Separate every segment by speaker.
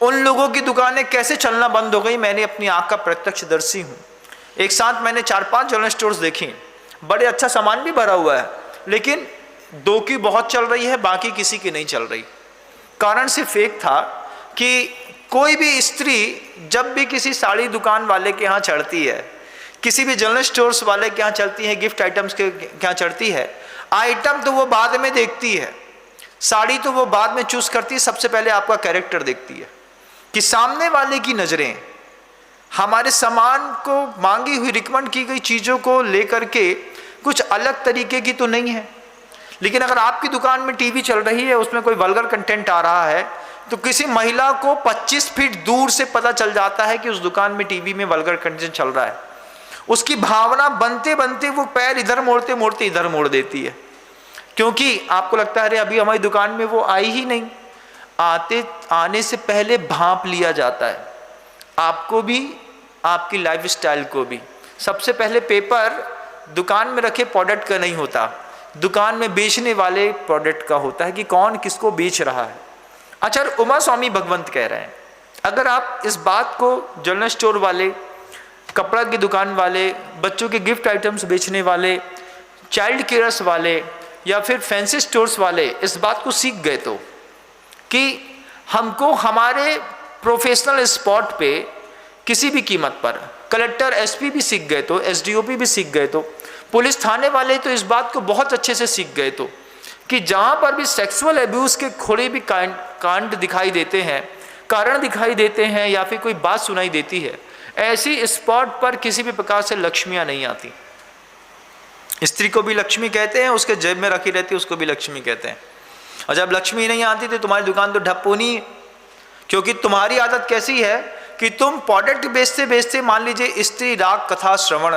Speaker 1: उन लोगों की दुकानें कैसे चलना बंद हो गई, मैंने अपनी आंख का प्रत्यक्षदर्शी हूँ। एक साथ मैंने 4-5 जनरल स्टोर्स देखी, बड़े अच्छा सामान भी भरा हुआ है, लेकिन 2 की बहुत चल रही है, बाकी किसी की नहीं चल रही। कारण सिर्फ एक था कि कोई भी स्त्री जब भी किसी साड़ी दुकान वाले के यहाँ चढ़ती है, किसी भी जनरल स्टोर्स वाले के यहाँ चलती है, गिफ्ट आइटम्स के यहाँ चढ़ती है, आइटम तो वो बाद में देखती है, साड़ी तो वो बाद में चूज करती है, सबसे पहले आपका कैरेक्टर देखती है कि सामने वाले की नजरें हमारे सामान को, मांगी हुई रिकमेंड की गई चीजों को लेकर के कुछ अलग तरीके की तो नहीं है। लेकिन अगर आपकी दुकान में टीवी चल रही है, उसमें कोई वल्गर कंटेंट आ रहा है, तो किसी महिला को 25 फीट दूर से पता चल जाता है कि उस दुकान में टीवी में वल्गर कंटेंट चल रहा है। उसकी भावना बनते बनते वो पैर इधर मोड़ते मोड़ते इधर मोड़ देती है, क्योंकि आपको लगता है अरे अभी हमारी दुकान में वो आई ही नहीं। आने से पहले भांप लिया जाता है, आपको भी, आपकी लाइफस्टाइल को भी। सबसे पहले पेपर दुकान में रखे प्रोडक्ट का नहीं होता, दुकान में बेचने वाले प्रोडक्ट का होता है कि कौन किसको बेच रहा है। आचार्य उमा स्वामी भगवंत कह रहे हैं, अगर आप इस बात को जनरल स्टोर वाले, कपड़ा की दुकान वाले, बच्चों के गिफ्ट आइटम्स बेचने वाले, चाइल्ड केयर्स वाले या फिर फैंसी स्टोर्स वाले इस बात को सीख गए तो कि हमको हमारे प्रोफेशनल स्पॉट पे किसी भी कीमत पर, कलेक्टर एसपी भी सीख गए तो, एसडीओपी भी सीख गए तो, पुलिस थाने वाले तो इस बात को बहुत अच्छे से सीख गए तो कि जहाँ पर भी सेक्सुअल एब्यूज़ के थोड़े भी कांड दिखाई देते हैं, कारण दिखाई देते हैं या फिर कोई बात सुनाई देती है, ऐसी स्पॉट पर किसी भी प्रकार से लक्ष्मियाँ नहीं आती। स्त्री को भी लक्ष्मी कहते हैं, उसके जेब में रखी रहती है उसको भी लक्ष्मी कहते हैं। और जब लक्ष्मी नहीं आती तो तुम्हारी दुकान तो ठप होनी है, क्योंकि तुम्हारी आदत कैसी है कि तुम प्रोडक्ट बेचते बेचते, मान लीजिए स्त्री राग कथा श्रवण,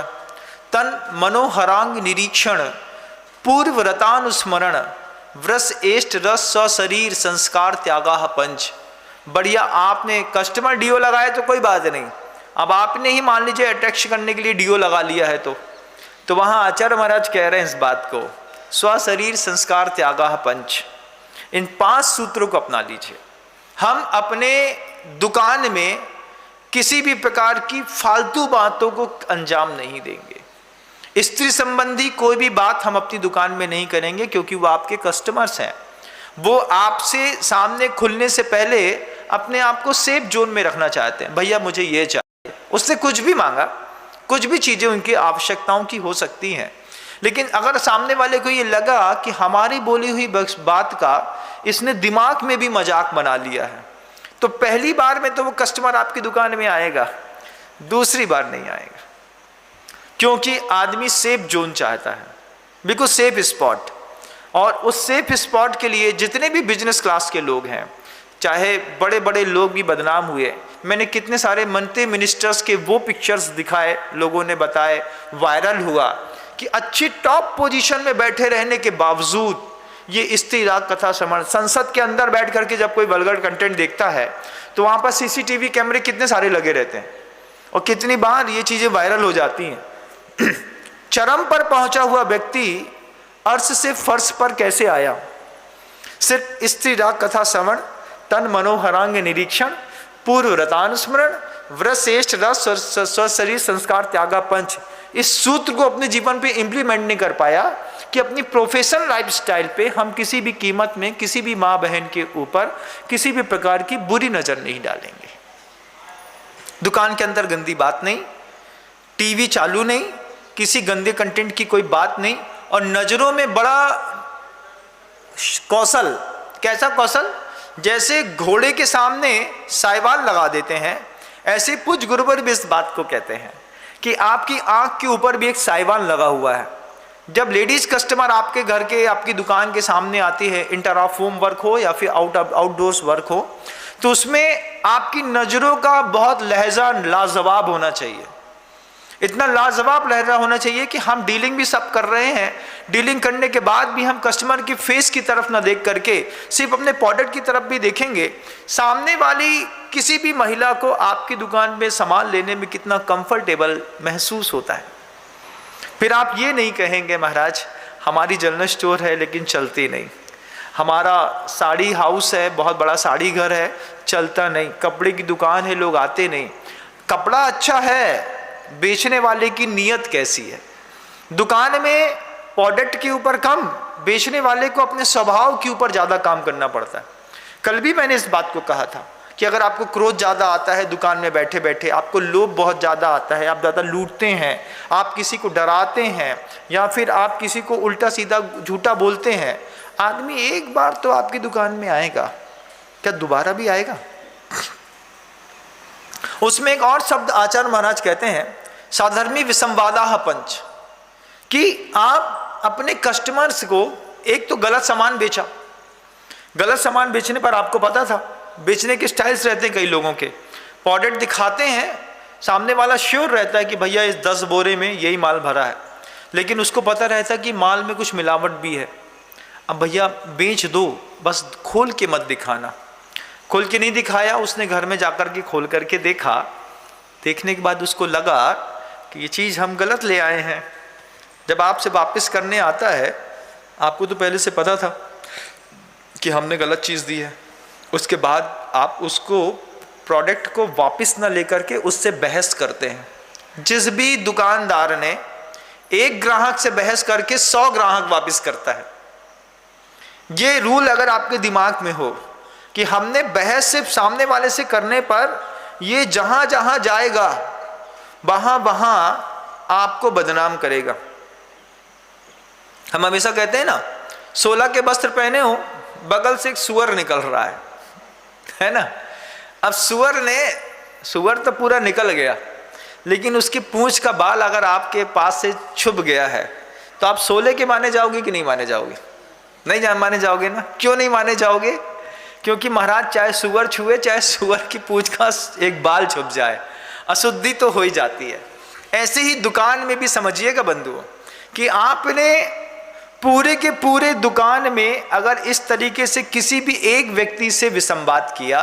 Speaker 1: तन मनोहरांग निरीक्षण, पूर्व रतानुस्मरण, व्रस एष्ट रस शरीर संस्कार त्यागा पंच। बढ़िया, आपने कस्टमर डीओ लगाया तो कोई बात नहीं, अब आपने ही मान लीजिए अट्रैक्शन करने के लिए डीओ लगा लिया है तो वहाँ आचार्य महाराज कह रहे हैं इस बात को, स्व शरीर संस्कार त्यागा पंच, इन 5 सूत्रों को अपना लीजिए। हम अपने दुकान में किसी भी प्रकार की फालतू बातों को अंजाम नहीं देंगे। स्त्री संबंधी कोई भी बात हम अपनी दुकान में नहीं करेंगे, क्योंकि वो आपके कस्टमर्स हैं। वो आपसे सामने खुलने से पहले अपने आप को सेफ जोन में रखना चाहते हैं। भैया मुझे ये चाहिए, उसने कुछ भी मांगा, कुछ भी चीजें उनकी आवश्यकताओं की हो सकती हैं, लेकिन अगर सामने वाले को ये लगा कि हमारी बोली हुई बात का इसने दिमाग में भी मजाक बना लिया है, तो पहली बार में तो वो कस्टमर आपकी दुकान में आएगा, दूसरी बार नहीं आएगा। क्योंकि आदमी सेफ जोन चाहता है, बिल्कुल सेफ स्पॉट। और उस सेफ स्पॉट के लिए जितने भी बिजनेस क्लास के लोग हैं, चाहे बड़े बड़े लोग भी बदनाम हुए, मैंने कितने सारे मंत्री मिनिस्टर्स के वो पिक्चर्स दिखाए, लोगों ने बताए, वायरल हुआ कि अच्छी टॉप पोजीशन में बैठे रहने के बावजूद ये स्त्री राग कथा श्रवण, संसद के अंदर बैठ करके जब कोई वल्गर कंटेंट देखता है तो वहाँ पर सीसीटीवी कैमरे कितने सारे लगे रहते हैं और कितनी बार ये चीज़ें वायरल हो जाती हैं। चरम पर पहुंचा हुआ व्यक्ति अर्श से फर्श पर कैसे आया? सिर्फ स्त्री राग कथा श्रवण, तन मनोहरांग निरीक्षण, पूर्व रतानुस्मरण, व्रश्रेष्ठ रस स्व शरीर संस्कार त्यागा पंच, इस सूत्र को अपने जीवन पे इंप्लीमेंट नहीं कर पाया कि अपनी प्रोफेशनल लाइफस्टाइल पे हम किसी भी कीमत में किसी भी माँ बहन के ऊपर किसी भी प्रकार की बुरी नजर नहीं डालेंगे। दुकान के अंदर गंदी बात नहीं, टीवी चालू नहीं, किसी गंदे कंटेंट की कोई बात नहीं, और नजरों में बड़ा कौशल। कैसा कौशल? जैसे घोड़े के सामने साइवान लगा देते हैं, ऐसे पुज गुरुबर भी इस बात को कहते हैं कि आपकी आंख के ऊपर भी एक साइवान लगा हुआ है। जब लेडीज कस्टमर आपके घर के, आपकी दुकान के सामने आती है, इंटर ऑफ होम वर्क हो या फिर आउटडोर्स वर्क हो, तो उसमें आपकी नजरों का बहुत लहजा लाजवाब होना चाहिए। इतना लाजवाब लहजा होना चाहिए कि हम डीलिंग भी सब कर रहे हैं, डीलिंग करने के बाद भी हम कस्टमर की फेस की तरफ ना देख करके सिर्फ अपने प्रोडक्ट की तरफ भी देखेंगे। सामने वाली किसी भी महिला को आपकी दुकान में सामान लेने में कितना कंफर्टेबल महसूस होता है। फिर आप ये नहीं कहेंगे महाराज हमारी जनरल स्टोर है लेकिन चलती नहीं, हमारा साड़ी हाउस है, बहुत बड़ा साड़ी घर है, चलता नहीं। कपड़े की दुकान है, लोग आते नहीं। कपड़ा अच्छा है, बेचने वाले की नीयत कैसी है। दुकान में प्रोडक्ट के ऊपर कम, बेचने वाले को अपने स्वभाव के ऊपर ज़्यादा काम करना पड़ता है। कल भी मैंने इस बात को कहा था कि अगर आपको क्रोध ज़्यादा आता है दुकान में बैठे बैठे, आपको लोभ बहुत ज़्यादा आता है, आप ज़्यादा लूटते हैं, आप किसी को डराते हैं, या फिर आप किसी को उल्टा सीधा झूठा बोलते हैं, आदमी एक बार तो आपकी दुकान में आएगा, क्या दोबारा भी आएगा? उसमें एक और शब्द आचार्य महाराज कहते हैं, साधर्मी विसंवादाः पंच, कि आप अपने कस्टमर्स को एक तो गलत सामान बेचा, गलत सामान बेचने पर आपको पता था, बेचने के स्टाइल्स रहते हैं कई लोगों के, प्रोडक्ट दिखाते हैं, सामने वाला श्योर रहता है कि भैया इस 10 बोरे में यही माल भरा है, लेकिन उसको पता रहता है कि माल में कुछ मिलावट भी है। अब भैया बेच दो, बस खोल के मत दिखाना। खोल के नहीं दिखाया, उसने घर में जाकर के खोल करके देखा, देखने के बाद उसको लगा कि ये चीज़ हम गलत ले आए हैं। जब आपसे वापस करने आता है, आपको तो पहले से पता था कि हमने गलत चीज़ दी है, उसके बाद आप उसको प्रोडक्ट को वापस ना लेकर के उससे बहस करते हैं। जिस भी दुकानदार ने एक ग्राहक से बहस करके 100 ग्राहक वापस करता है, ये रूल अगर आपके दिमाग में हो कि हमने बहस सिर्फ सामने वाले से करने पर ये जहां जहां जाएगा वहां वहां आपको बदनाम करेगा। हम हमेशा कहते हैं ना, 16 के वस्त्र पहने हो, बगल से एक सुअर निकल रहा है ना। अब सुअर तो पूरा निकल गया, लेकिन उसकी पूंछ का बाल अगर आपके पास से छुप गया है तो आप 16 के माने जाओगे कि नहीं माने जाओगे? नहीं माने जाओगे ना। क्यों नहीं माने जाओगे? क्योंकि महाराज चाहे सुअर छुए, चाहे सुअर की पूंछ का एक बाल छुप जाए, अशुद्धि तो हो ही जाती है। ऐसे ही दुकान में भी समझिएगा बंधुओं कि आपने पूरे के पूरे दुकान में अगर इस तरीके से किसी भी एक व्यक्ति से विसंवाद किया,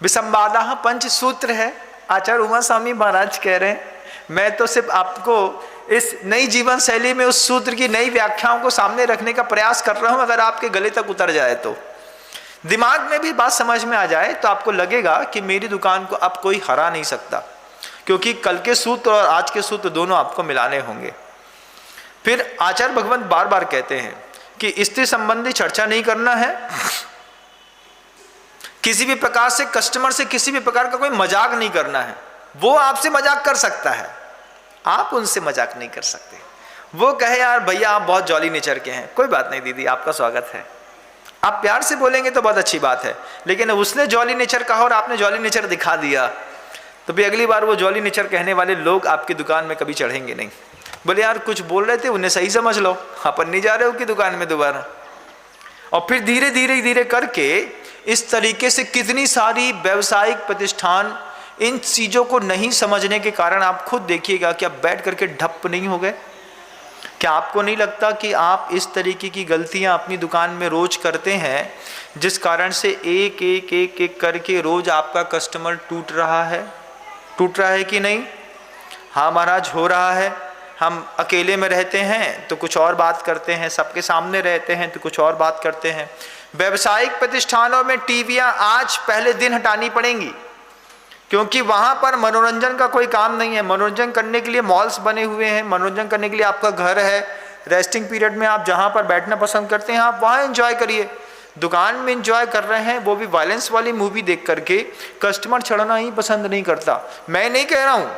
Speaker 1: विसंवादाः पंच सूत्र है, आचार्य उमा स्वामी महाराज कह रहे हैं। मैं तो सिर्फ आपको इस नई जीवन शैली में उस सूत्र की नई व्याख्याओं को सामने रखने का प्रयास कर रहा हूं। अगर आपके गले तक उतर जाए, तो दिमाग में भी बात समझ में आ जाए, तो आपको लगेगा कि मेरी दुकान को अब कोई हरा नहीं सकता, क्योंकि कल के सूत्र और आज के सूत्र दोनों आपको मिलाने होंगे। फिर आचार्य भगवंत बार बार कहते हैं कि स्त्री संबंधी चर्चा नहीं करना है, किसी भी प्रकार से कस्टमर से किसी भी प्रकार का कोई मजाक नहीं करना है। वो आपसे मजाक कर सकता है, आप उनसे मजाक नहीं कर सकते। वो कहे यार भैया आप बहुत जॉली नेचर के हैं, कोई बात नहीं दीदी, आपका स्वागत है, आप प्यार से बोलेंगे तो बहुत अच्छी बात है। लेकिन उसने जॉली नेचर कहा और आपने जॉली नेचर दिखा दिया, तो भी अगली बार वो जॉली नेचर कहने वाले लोग आपकी दुकान में कभी चढ़ेंगे नहीं। बोले यार कुछ बोल रहे थे, उन्हें सही समझ लो, अपन नहीं जा रहे हो कि दुकान में दोबारा। और फिर धीरे धीरे धीरे करके इस तरीके से कितनी सारी व्यावसायिक प्रतिष्ठान इन चीज़ों को नहीं समझने के कारण, आप खुद देखिएगा कि आप बैठ करके ठप्प नहीं हो गए। क्या आपको नहीं लगता कि आप इस तरीके की गलतियां अपनी दुकान में रोज करते हैं, जिस कारण से एक एक एक एक करके रोज आपका कस्टमर टूट रहा है कि नहीं? हाँ महाराज, हो रहा है। हम अकेले में रहते हैं तो कुछ और बात करते हैं, सबके सामने रहते हैं तो कुछ और बात करते हैं। व्यावसायिक प्रतिष्ठानों में टीवियां आज पहले दिन हटानी पड़ेंगी, क्योंकि वहाँ पर मनोरंजन का कोई काम नहीं है। मनोरंजन करने के लिए मॉल्स बने हुए हैं, मनोरंजन करने के लिए आपका घर है, रेस्टिंग पीरियड में आप जहाँ पर बैठना पसंद करते हैं आप वहाँ एंजॉय करिए। दुकान में एंजॉय कर रहे हैं, वो भी वायलेंस वाली मूवी देख करके, कस्टमर चढ़ना ही पसंद नहीं करता। मैं नहीं कह रहा हूँ